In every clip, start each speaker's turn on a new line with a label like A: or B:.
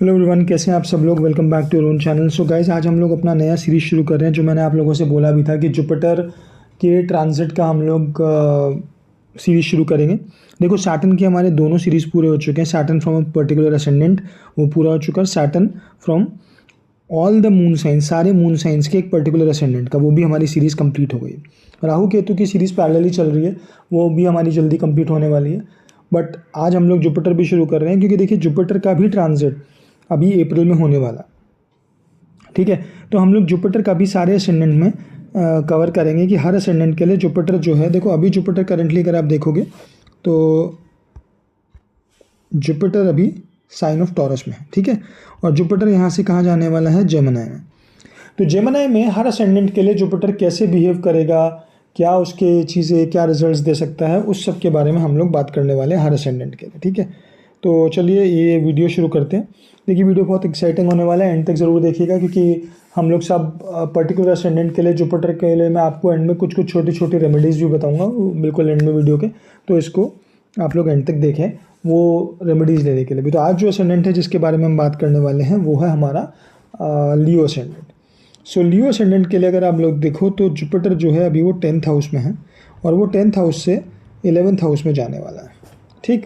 A: Hello everyone, कैसे हैं आप सब लोग। Welcome back to your own channel. So guys, आज हम लोग अपना नया सीरीज़ शुरू कर रहे हैं, जो मैंने आप लोगों से बोला भी था कि जुपिटर के ट्रांजिट का हम लोग सीरीज़ शुरू करेंगे। देखो, सैटर्न के हमारे दोनों सीरीज़ पूरे हो चुके हैं। Saturn from a particular ascendant वो पूरा हो चुका है। Saturn from all the moon science, सारे मून साइंस के एक पर्टिकुलर असेंडेंट का, वो भी हमारी सीरीज़ कंप्लीट हो गई। राहु केतु की सीरीज़ पैरेलली चल रही है, वो भी हमारी जल्दी कंप्लीट होने वाली है। बट आज हम लोग जुपिटर भी शुरू कर रहे हैं, क्योंकि देखिए जुपिटर का भी ट्रांजिट अभी अप्रैल में होने वाला। ठीक है, तो हम लोग जुपिटर का भी सारे असेंडेंट में कवर करेंगे कि हर असेंडेंट के लिए जुपिटर जो है, देखो अभी जुपिटर करंटली अगर आप देखोगे तो जुपिटर अभी साइन ऑफ टॉरस में है। ठीक है, और जुपिटर यहाँ से कहाँ जाने वाला है, जेमिनी में। तो जेमिनी में हर असेंडेंट के लिए जुपिटर कैसे बिहेव करेगा, क्या उसके चीज़ें, क्या रिजल्ट्स दे सकता है, उस सब के बारे में हम लोग बात करने वाले हैं हर असेंडेंट के लिए। ठीक है, तो चलिए ये वीडियो शुरू करते हैं। देखिए, वीडियो बहुत एक्साइटिंग होने वाला है, एंड तक ज़रूर देखिएगा, क्योंकि हम लोग सब पर्टिकुलर असेंडेंट के लिए, जुपिटर के लिए मैं आपको एंड में कुछ कुछ छोटी छोटी रेमेडीज़ भी बताऊंगा, बिल्कुल एंड में वीडियो के। तो इसको आप लोग एंड तक देखें वो रेमेडीज़ लेने के लिए भी। तो आज जो असेंडेंट है जिसके बारे में हम बात करने वाले हैं वो है हमारा लियो असेंडेंट। सो लियो असेंडेंट के लिए अगर आप लोग देखो तो जुपिटर जो है अभी वो 10th हाउस में है, और वो 10th हाउस से 11th हाउस में जाने वाला है। ठीक,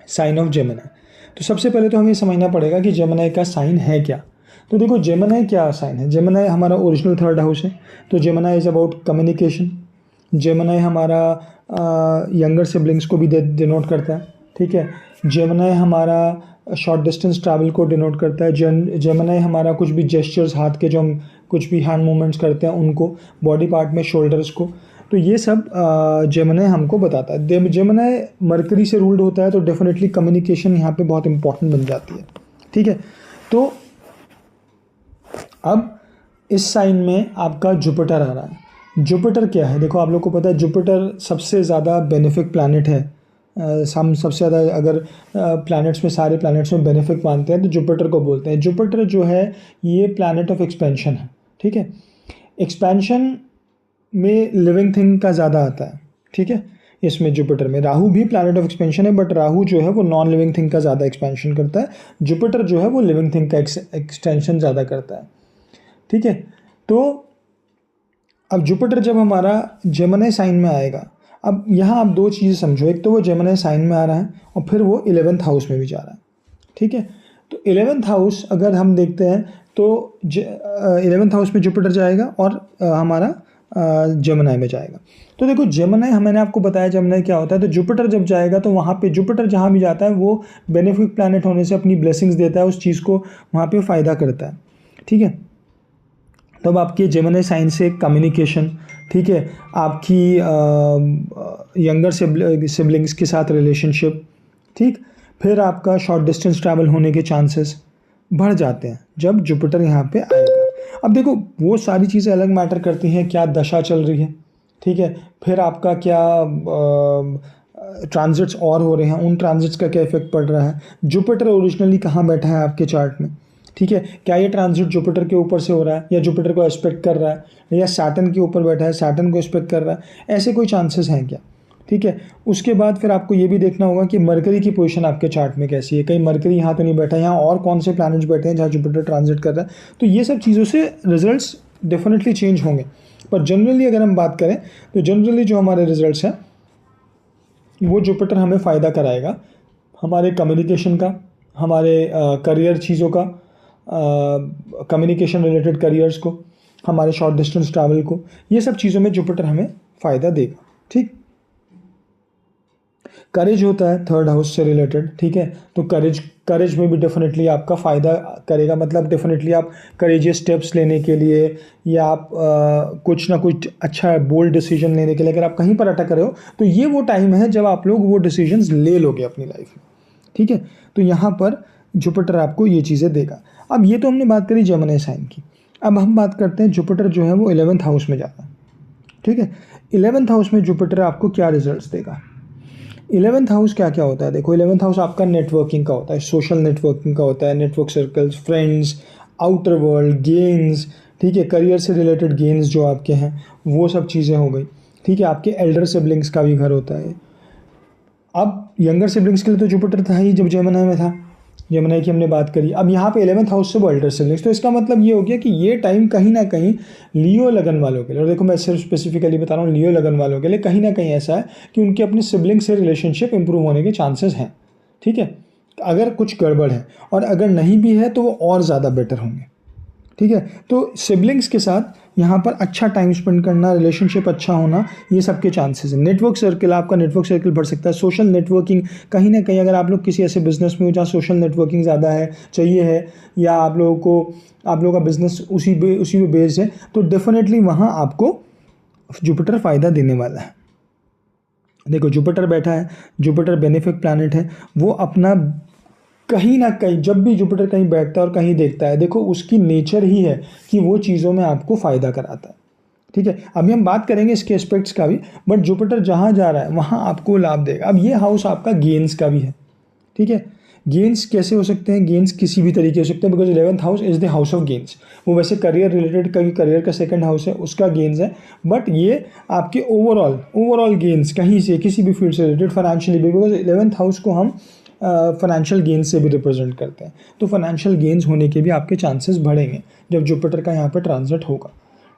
A: साइन ऑफ जेमिनी। तो सबसे पहले तो हमें समझना पड़ेगा कि जेमिनी का साइन है क्या। तो देखो, जेमिनी क्या साइन है। जेमिनी हमारा ओरिजिनल 3rd हाउस है, तो Gemini is about communication. Gemini हमारा यंगर सिबलिंग्स को भी डिनोट करता है। ठीक है, जेमिनी हमारा शॉर्ट डिस्टेंस ट्रैवल को डिनोट करता है। जेमिनी हमारा कुछ भी जेस्चर्स, हाथ के जो हम कुछ भी हैंड मूवमेंट्स करते हैं उनको, बॉडी पार्ट में शोल्डर्स को, तो ये सब जेमिनी हमको बताता है। जेमिनी मरकरी से रूल्ड होता है, तो डेफिनेटली कम्युनिकेशन यहाँ पे बहुत इंपॉर्टेंट बन जाती है। ठीक है, तो अब इस साइन में आपका जुपिटर आ रहा है। जुपिटर क्या है, देखो आप लोग को पता है जुपिटर सबसे ज़्यादा बेनिफिक प्लैनेट है। हम सबसे ज़्यादा अगर प्लैनेट्स में, सारे प्लैनेट्स में बेनिफिक मानते हैं तो जुपिटर को बोलते हैं। जुपिटर जो है ये प्लैनेट ऑफ एक्सपेंशन है। ठीक है, एक्सपेंशन में लिविंग थिंग का ज़्यादा आता है। ठीक है, इसमें जुपिटर में राहु भी प्लैनेट ऑफ एक्सपेंशन है, बट राहु जो है वो नॉन लिविंग थिंग का ज़्यादा एक्सपेंशन करता है। जुपिटर जो है वो लिविंग थिंग का एक्सटेंशन ज़्यादा करता है। ठीक है, तो अब जुपिटर जब हमारा जेमिनी साइन में आएगा, अब यहाँ आप दो चीज़ें समझो। एक तो वो जेमिनी साइन में आ रहा है, और फिर वो 11th हाउस में भी जा रहा है। ठीक है, तो 11th हाउस अगर हम देखते हैं तो 11th हाउस में जुपिटर जाएगा और हमारा जेमिनी में जाएगा। तो देखो, जेमिनी मैंने आपको बताया जेमिनी क्या होता है। तो जुपिटर जब जाएगा तो वहाँ पे जुपिटर जहाँ भी जाता है वो बेनिफिक प्लैनेट होने से अपनी ब्लेसिंग्स देता है, उस चीज़ को वहाँ पे फ़ायदा करता है। ठीक है, तब तो आपके जेमिनी साइन से कम्युनिकेशन, ठीक है, आपकी यंगर सिबलिंग्स के साथ रिलेशनशिप, ठीक, फिर आपका शॉर्ट डिस्टेंस ट्रैवल होने के चांसेस बढ़ जाते हैं जब जुपिटर यहाँ पे आएगा। अब देखो, वो सारी चीज़ें अलग मैटर करती हैं, क्या दशा चल रही है। ठीक है, फिर आपका क्या ट्रांजिट्स और हो रहे हैं, उन ट्रांजिट्स का क्या इफेक्ट पड़ रहा है, जुपिटर ओरिजिनली कहाँ बैठा है आपके चार्ट में। ठीक है, क्या ये ट्रांजिट जुपिटर के ऊपर से हो रहा है, या जुपिटर को एस्पेक्ट कर रहा है, या सैटर्न के ऊपर बैठा है, सैटर्न को एस्पेक्ट कर रहा है, ऐसे कोई चांसेस हैं क्या। ठीक है, उसके बाद फिर आपको ये भी देखना होगा कि मरकरी की पोजीशन आपके चार्ट में कैसी है, कहीं मरकरी यहाँ तो नहीं बैठा, यहाँ और कौन से प्लैनेट्स बैठे हैं जहाँ जुपिटर ट्रांजिट कर रहा है। तो ये सब चीज़ों से रिजल्ट्स डेफिनेटली चेंज होंगे, पर जनरली अगर हम बात करें तो जनरली जो हमारे रिजल्ट्स हैं वो जुपिटर हमें फ़ायदा कराएगा, हमारे कम्युनिकेशन का, हमारे करियर चीज़ों का, कम्युनिकेशन रिलेटेड करियर्स को, हमारे शॉर्ट डिस्टेंस ट्रैवल को, ये सब चीज़ों में जुपिटर हमें फ़ायदा देगा। ठीक, करेज होता है 3rd हाउस से रिलेटेड। ठीक है, तो करेज में भी डेफिनेटली आपका फ़ायदा करेगा, मतलब डेफिनेटली आप करेजियस स्टेप्स लेने के लिए, या आप कुछ ना कुछ अच्छा बोल्ड डिसीजन लेने के लिए अगर आप कहीं पर अटक रहे हो, तो ये वो टाइम है जब आप लोग वो डिसीजंस ले लोगे अपनी लाइफ में। ठीक है, तो यहाँ पर जुपिटर आपको ये चीज़ें देगा। अब ये तो हमने बात करी जेमिनी साइन की। अब हम बात करते हैं जुपिटर जो है वो 11th हाउस में जाता है। ठीक है, 11th हाउस में जुपिटर आपको क्या रिजल्ट्स देगा। 11th हाउस क्या क्या होता है, देखो 11th हाउस आपका नेटवर्किंग का होता है, सोशल नेटवर्किंग का होता है, network circles, friends, outer world, gains. ठीक है, करियर से रिलेटेड गेन्स जो आपके हैं वो सब चीज़ें हो गई। ठीक है, आपके एल्डर सिबलिंग्स का भी घर होता है। अब यंगर सिबलिंग्स के लिए तो जुपिटर था ही जब जेमिनी में था, जेमिनी की हमने बात करी। अब यहाँ पे 11th हाउस से वो अल्टर सिबलिंग्स, तो इसका मतलब ये हो गया कि ये टाइम कहीं ना कहीं लियो लगन वालों के लिए, और देखो मैं सिर्फ स्पेसिफिकली बता रहा हूँ लियो लगन वालों के लिए, कहीं ना कहीं ऐसा है कि उनके अपने सिबलिंग से रिलेशनशिप इंप्रूव होने के चांसेस हैं। ठीक है, अगर कुछ गड़बड़ है, और अगर नहीं भी है तो वो और ज़्यादा बेटर होंगे। ठीक है, तो सिबलिंग्स के साथ यहाँ पर अच्छा टाइम स्पेंड करना, रिलेशनशिप अच्छा होना, ये सब के चांसेस हैं। नेटवर्क सर्कल, आपका नेटवर्क सर्कल बढ़ सकता है। सोशल नेटवर्किंग, कहीं ना कहीं अगर आप लोग किसी ऐसे बिजनेस में हो जहाँ सोशल नेटवर्किंग ज़्यादा है, चाहिए है, या आप लोगों का बिजनेस उसी में बेस्ड है, तो डेफिनेटली वहाँ आपको जुपिटर फ़ायदा देने वाला है। देखो जुपिटर बैठा है, जुपिटर बेनिफिक प्लैनेट है, वो अपना कहीं ना कहीं जब भी जुपिटर कहीं बैठता है और कहीं देखता है, देखो उसकी नेचर ही है कि वो चीज़ों में आपको फ़ायदा कराता है। ठीक है, अभी हम बात करेंगे इसके एस्पेक्ट्स का भी, बट जुपिटर जहाँ जा रहा है वहाँ आपको लाभ देगा। अब ये हाउस आपका गेन्स का भी है। ठीक है, गेन्स कैसे हो सकते हैं? गेन्स किसी भी तरीके हो सकते हैं, because 11th house is the house of gains. वो वैसे करियर रिलेटेड करियर का सेकंड हाउस है, उसका गेन्स है, बट ये आपके ओवरऑल गेन्स कहीं से किसी भी फील्ड से related financially, because 11th house को हम फाइनेंशियल गेन्स से भी रिप्रेजेंट करते हैं, तो फाइनेंशियल गेन्स होने के भी आपके चांसेस बढ़ेंगे जब जुपिटर का यहाँ पर ट्रांजिट होगा।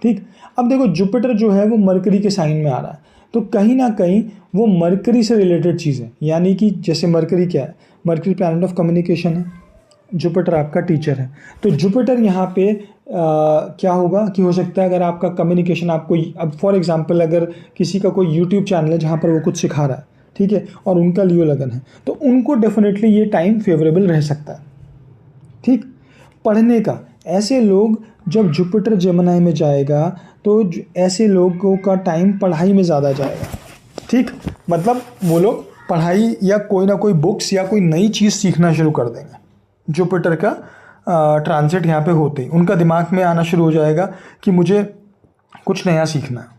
A: ठीक, अब देखो जुपिटर जो है वो मरकरी के साइन में आ रहा है, तो कहीं ना कहीं वो मरकरी से रिलेटेड चीज़ है, यानी कि जैसे मरकरी क्या है? मरकरी प्लैनेट ऑफ कम्युनिकेशन है, जुपिटर आपका टीचर है, तो जुपिटर यहाँ पे क्या होगा कि हो सकता है अगर आपका कम्युनिकेशन, आपको अब फॉर एग्जांपल अगर किसी का कोई यूट्यूब चैनल है जहाँ पर वो कुछ सिखा रहा है, ठीक है, और उनका लियो लगन है, तो उनको डेफिनेटली ये टाइम फेवरेबल रह सकता है। ठीक, पढ़ने का, ऐसे लोग जब जुपिटर जेमिनी में जाएगा तो ऐसे लोगों का टाइम पढ़ाई में ज़्यादा जाएगा। ठीक, मतलब वो लोग पढ़ाई या कोई ना कोई बुक्स या कोई नई चीज़ सीखना शुरू कर देंगे। जुपिटर का ट्रांजिट यहाँ पे होते ही उनका दिमाग में आना शुरू हो जाएगा कि मुझे कुछ नया सीखना है।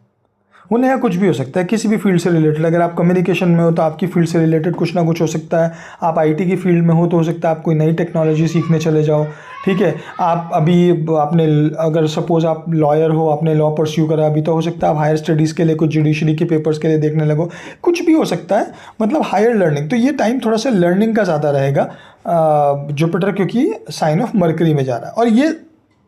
A: वो नया कुछ भी हो सकता है, किसी भी फील्ड से रिलेटेड। अगर आप कम्युनिकेशन में हो तो आपकी फील्ड से रिलेटेड कुछ ना कुछ हो सकता है। आप आईटी की फील्ड में हो तो हो सकता है आप कोई नई टेक्नोलॉजी सीखने चले जाओ। ठीक है, आप अभी आपने, अगर सपोज़ आप लॉयर हो, आपने लॉ परस्यू करा अभी, तो हो सकता है आप हायर स्टडीज़ के लिए कुछ जुडिशरी के पेपर्स के लिए देखने लगो, कुछ भी हो सकता है, मतलब हायर लर्निंग। तो ये टाइम थोड़ा सा लर्निंग का ज़्यादा रहेगा जुपिटर, क्योंकि साइन ऑफ मरकरी में जा रहा है। और ये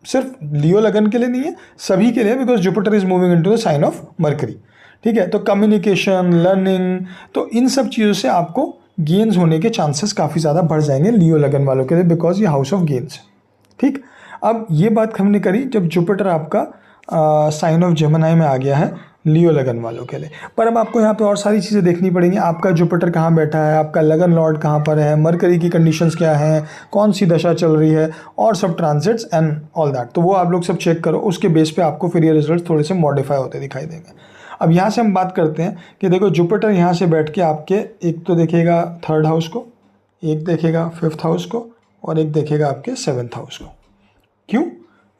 A: सिर्फ लियो लगन के लिए नहीं है, सभी के लिए, because Jupiter is moving into the sign of Mercury. ठीक है, तो कम्युनिकेशन, लर्निंग, तो इन सब चीज़ों से आपको गेन्स होने के चांसेस काफ़ी ज़्यादा बढ़ जाएंगे लियो लगन वालों के लिए, बिकॉज ये हाउस ऑफ गेन्स है। ठीक, अब ये बात हमने करी जब जुपिटर आपका साइन ऑफ जेमिनी में आ गया है लियो लगन वालों के लिए। पर अब आपको यहाँ पे और सारी चीज़ें देखनी पड़ेंगी। आपका जुपिटर कहाँ बैठा है, आपका लगन लॉर्ड कहाँ पर है, मरकरी की कंडीशंस क्या हैं, कौन सी दशा चल रही है, और सब ट्रांजिट्स एंड ऑल दैट। तो वो आप लोग सब चेक करो, उसके बेस पे आपको फिर ये रिजल्ट थोड़े से मॉडिफाई होते दिखाई देंगे। अब यहाँ से हम बात करते हैं कि देखो जुपिटर यहाँ से बैठ के आपके एक तो देखेगा 3rd हाउस को, एक देखेगा 5th हाउस को, और एक देखेगा आपके 7th हाउस को। क्यों?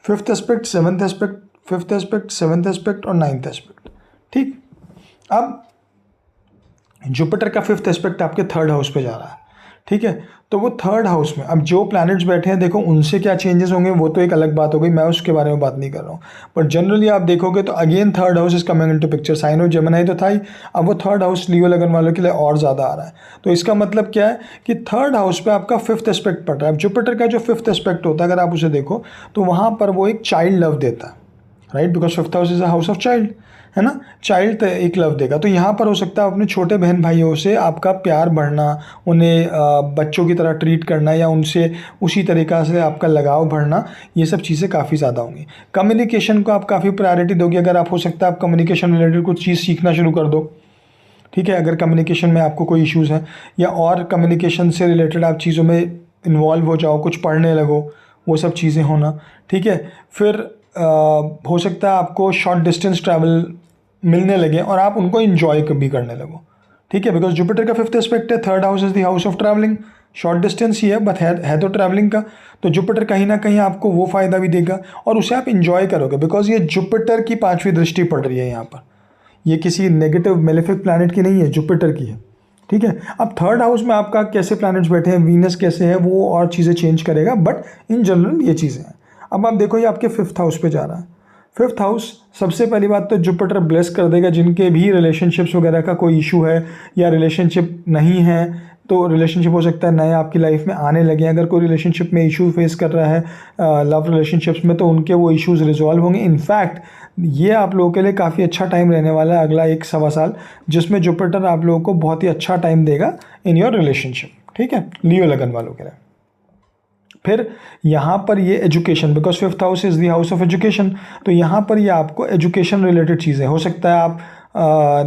A: 5th aspect, 7th aspect, 5th aspect, 7th aspect और 9th एस्पेक्ट। ठीक, अब जुपिटर का 5th एस्पेक्ट आपके 3rd हाउस पे जा रहा है। ठीक है, तो वो 3rd हाउस में अब जो प्लैनेट्स बैठे हैं, देखो उनसे क्या चेंजेस होंगे वो तो एक अलग बात हो गई, मैं उसके बारे में बात नहीं कर रहा हूँ। बट जनरली आप देखोगे तो again 3rd house is coming into picture. Sign of Gemini तो था ही, अब वो 3rd हाउस लियो लगन वालों के लिए और ज़्यादा आ रहा है। तो इसका मतलब क्या है कि 3rd हाउस पे आपका 5th एस्पेक्ट पड़ रहा है। अब जुपिटर का जो 5th एस्पेक्ट होता है, अगर आप उसे देखो तो वहाँ पर वो एक चाइल्ड लव देता है, right, because 5th house is a house of child, है ना, चाइल्ड एक लव देगा। तो यहाँ पर हो सकता है अपने छोटे बहन भाइयों से आपका प्यार बढ़ना, उन्हें बच्चों की तरह ट्रीट करना, या उनसे उसी तरीक़ा से आपका लगाव बढ़ना, ये सब चीज़ें काफ़ी ज़्यादा होंगी। कम्युनिकेशन को आप काफ़ी प्रायोरिटी दोगे, अगर आप हो सकता है आप कम्युनिकेशन रिलेटेड कुछ चीज़ सीखना शुरू कर दो। ठीक है, अगर कम्युनिकेशन में आपको कोई इश्यूज़ हैं, या और कम्युनिकेशन से रिलेटेड आप चीज़ों में इन्वॉल्व हो जाओ, कुछ पढ़ने लगो, वो सब चीज़ें होना। ठीक है, फिर हो सकता है आपको शॉर्ट डिस्टेंस ट्रैवल मिलने लगे और आप उनको इन्जॉय भी करने लगो। ठीक है, बिकॉज जुपिटर का 5th एस्पेक्ट है, 3rd house is the house of travelling. Short distance ही है, बट है तो ट्रैवलिंग का। तो जुपिटर कहीं ना कहीं आपको वो फ़ायदा भी देगा और उसे आप इन्जॉय करोगे, बिकॉज ये जुपिटर की 5वीं दृष्टि पड़ रही है यहाँ पर। ये किसी नेगेटिव मेलेफिक प्लैनेट की नहीं है, जुपिटर की है। ठीक है, अब 3rd हाउस में आपका कैसे प्लैनेट्स बैठे हैं, वीनस कैसे है, वो और चीज़ें चेंज करेगा, बट इन जनरल ये चीज़ें हैं। अब आप देखो ये आपके 5th हाउस पे जा रहा है। 5th हाउस, सबसे पहली बात तो जुपिटर ब्लेस कर देगा जिनके भी रिलेशनशिप्स वगैरह का कोई इशू है, या रिलेशनशिप नहीं है, तो रिलेशनशिप हो सकता है नए आपकी लाइफ में आने लगे। अगर कोई रिलेशनशिप में इशू फेस कर रहा है लव रिलेशनशिप्स में, तो उनके वो इश्यूज़ रिजॉल्व होंगे। इनफैक्ट ये आप लोगों के लिए काफ़ी अच्छा टाइम रहने वाला है अगला 1 सवा साल, जिसमें जुपिटर आप लोगों को बहुत ही अच्छा टाइम देगा इन योर रिलेशनशिप, ठीक है, लियो लगन वालों के लिए। फिर यहाँ पर ये education, because 5th house is the house of education, तो यहाँ पर ये आपको एजुकेशन रिलेटेड चीज़ें हो सकता है, आप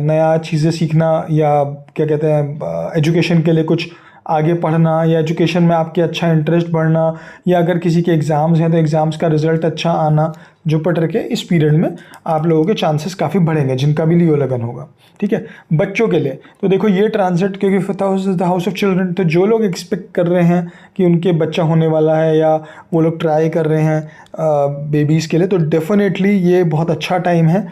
A: नया चीज़ें सीखना या क्या कहते हैं एजुकेशन के लिए कुछ आगे पढ़ना, या एजुकेशन में आपके अच्छा इंटरेस्ट बढ़ना, या अगर किसी के एग्ज़ाम्स हैं तो एग्ज़ाम्स का रिज़ल्ट अच्छा आना, जुपिटर के इस पीरियड में आप लोगों के चांसेस काफ़ी बढ़ेंगे जिनका भी लियो लगन होगा, ठीक है। बच्चों के लिए तो देखो ये ट्रांजिट, क्योंकि 5th house is the house of children, तो जो लोग एक्सपेक्ट कर रहे हैं कि उनके बच्चा होने वाला है या वो लोग ट्राई कर रहे हैं बेबीज़ के लिए, तो डेफिनेटली ये बहुत अच्छा टाइम है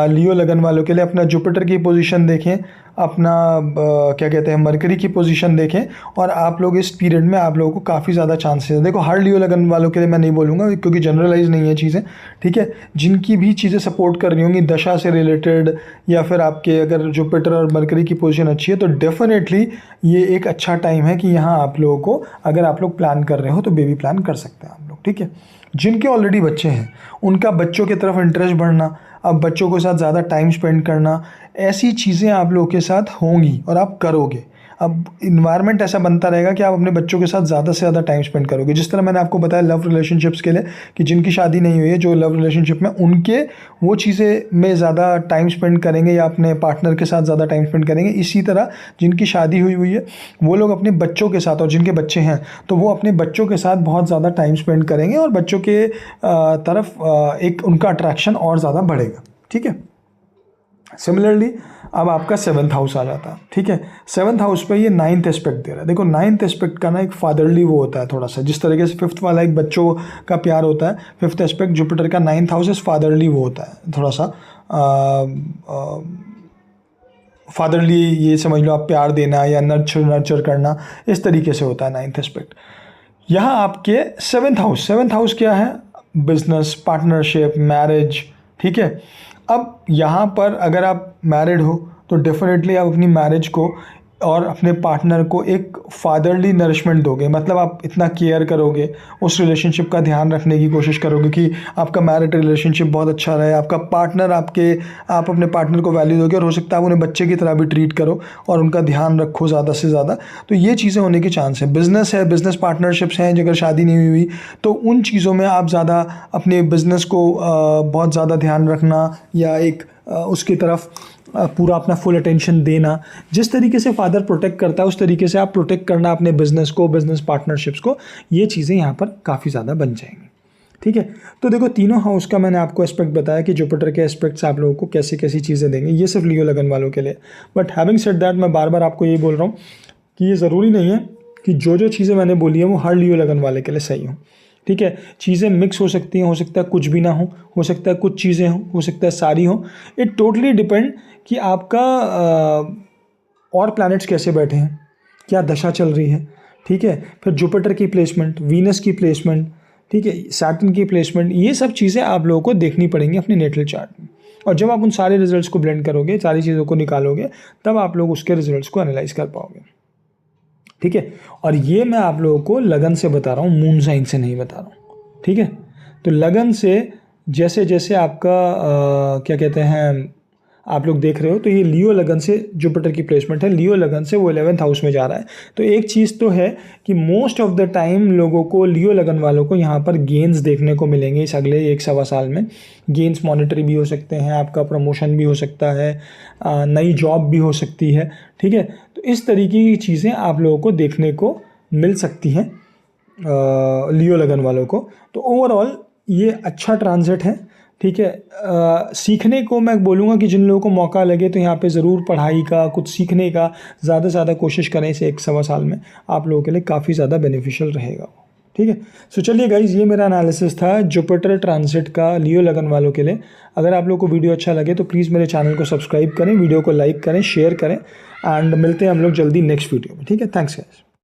A: लियो लगन वालों के लिए। अपना जुपिटर की पोजीशन देखें, अपना क्या कहते हैं मरकरी की पोजीशन देखें, और आप लोग इस पीरियड में आप लोगों को काफ़ी ज़्यादा चांसेस है। देखो हर लियो लगन वालों के लिए मैं नहीं बोलूँगा क्योंकि जनरलाइज नहीं है चीज़ें, ठीक है। जिनकी भी चीज़ें सपोर्ट कर रही होंगी दशा से रिलेटेड, या फिर आपके अगर जुपिटर और मरकरी की पोजीशन अच्छी है, तो डेफिनेटली ये एक अच्छा टाइम है कि यहाँ आप लोगों को, अगर आप लोग प्लान कर रहे हो तो बेबी प्लान कर सकते हैं आप लोग, ठीक है। जिनके ऑलरेडी बच्चे हैं उनका बच्चों की तरफ इंटरेस्ट बढ़ना, अब बच्चों के साथ ज़्यादा टाइम स्पेंड करना, ऐसी चीज़ें आप लोगों के साथ होंगी और आप करोगे। अब इन्वायरमेंट ऐसा बनता रहेगा कि आप अपने बच्चों के साथ ज़्यादा से ज़्यादा टाइम स्पेंड करोगे। जिस तरह मैंने आपको बताया लव रिलेशनशिप्स के लिए कि जिनकी शादी नहीं हुई है, जो लव रिलेशनशिप में, उनके वो चीज़ें में ज़्यादा टाइम स्पेंड करेंगे या अपने पार्टनर के साथ ज़्यादा टाइम स्पेंड करेंगे। इसी तरह जिनकी शादी हुई है वो लोग अपने बच्चों के साथ, और जिनके बच्चे हैं तो वो अपने बच्चों के साथ बहुत ज़्यादा टाइम स्पेंड करेंगे और बच्चों के तरफ एक उनका अट्रैक्शन और ज़्यादा बढ़ेगा, ठीक है। सिमिलरली अब आपका 7th हाउस आ जाता है, ठीक है। 7th हाउस पे ये 9th एस्पेक्ट दे रहा है। देखो 9th एस्पेक्ट का ना एक फादरली वो होता है थोड़ा सा, जिस तरीके से 5th वाला एक बच्चों का प्यार होता है, 5th एस्पेक्ट जुपिटर का 9th हाउस इस फादरली वो होता है थोड़ा सा फादरली, ये समझ लो आप प्यार देना या नर्चर करना, इस तरीके से होता है 9th एस्पेक्ट। यहाँ आपके 7th हाउस क्या है? बिजनेस, पार्टनरशिप, मैरिज, ठीक है। अब यहाँ पर अगर आप मैरिड हो तो डेफिनेटली आप अपनी मैरिज को और अपने पार्टनर को एक फादरली नरिशमेंट दोगे, मतलब आप इतना केयर करोगे, उस रिलेशनशिप का ध्यान रखने की कोशिश करोगे कि आपका मैरिड रिलेशनशिप बहुत अच्छा रहे, आपका पार्टनर आप अपने पार्टनर को वैल्यू दोगे, और हो सकता है आप उन्हें बच्चे की तरह भी ट्रीट करो और उनका ध्यान रखो ज़्यादा से ज़्यादा। तो ये चीज़ें होने के चांस है। बिज़नेस है, बिज़नेस पार्टनरशिप्स हैं, अगर शादी नहीं हुई तो उन चीज़ों में आप ज़्यादा अपने बिज़नेस को बहुत ज़्यादा ध्यान रखना, या एक उसकी तरफ पूरा अपना फुल अटेंशन देना। जिस तरीके से फादर प्रोटेक्ट करता है उस तरीके से आप प्रोटेक्ट करना अपने बिजनेस को, बिजनेस पार्टनरशिप्स को। ये चीज़ें यहाँ पर काफ़ी ज़्यादा बन जाएंगी, ठीक है। तो देखो तीनों हाउस का मैंने आपको एस्पेक्ट बताया कि जुपिटर के एस्पेक्ट्स आप लोगों को कैसी कैसी चीज़ें देंगे, ये सिर्फ लियो लगन वालों के लिए। बट हैविंग सेड दैट, मैं बार बार आपको ये बोल रहा हूँ कि ये ज़रूरी नहीं है कि जो चीज़ें मैंने बोली है वो हर लियो लगन वाले के लिए सही हो, ठीक है। चीज़ें मिक्स हो सकती हैं, हो सकता है कुछ भी ना हो सकता है कुछ चीज़ें हो सकता है सारी हो। इट टोटली डिपेंड कि आपका और प्लैनेट्स कैसे बैठे हैं, क्या दशा चल रही है, ठीक है। फिर जुपिटर की प्लेसमेंट, वीनस की प्लेसमेंट, ठीक है, सैटर्न की प्लेसमेंट, ये सब चीज़ें आप लोगों को देखनी पड़ेंगी अपने नेटल चार्ट में। और जब आप उन सारे रिजल्ट्स को ब्लेंड करोगे, सारी चीज़ों को निकालोगे, तब आप लोग उसके रिजल्ट्स को एनालाइज कर पाओगे, ठीक है। और ये मैं आप लोगों को लगन से बता रहा हूँ, मून साइन से नहीं बता रहा हूँ, ठीक है। तो लगन से जैसे जैसे आपका क्या कहते हैं आप लोग देख रहे हो, तो ये लियो लगन से जुपिटर की प्लेसमेंट है, लियो लगन से वो 11th हाउस में जा रहा है। तो एक चीज़ तो है कि मोस्ट ऑफ द टाइम लोगों को, लियो लगन वालों को यहाँ पर गेन्स देखने को मिलेंगे इस अगले 1 सवा साल में। गेन्स मॉनेटरी भी हो सकते हैं, आपका प्रमोशन भी हो सकता है, नई जॉब भी हो सकती है, ठीक है। तो इस तरीके की चीज़ें आप लोगों को देखने को मिल सकती हैं लियो लगन वालों को। तो ओवरऑल ये अच्छा ट्रांजिट है, ठीक है। सीखने को मैं बोलूँगा कि जिन लोगों को मौका लगे तो यहाँ पे ज़रूर पढ़ाई का, कुछ सीखने का ज़्यादा से ज़्यादा कोशिश करें। इसे 1 सवा साल में आप लोगों के लिए काफ़ी ज़्यादा बेनिफिशियल रहेगा, ठीक है। सो चलिए गाइज, ये मेरा एनालिसिस था जुपिटर ट्रांजिट का लियो लगन वालों के लिए। अगर आप लोग को वीडियो अच्छा लगे तो प्लीज़ मेरे चैनल को सब्सक्राइब करें, वीडियो को लाइक करें, शेयर करें, एंड मिलते हैं हम लोग जल्दी नेक्स्ट वीडियो में, ठीक है। Thanks guys.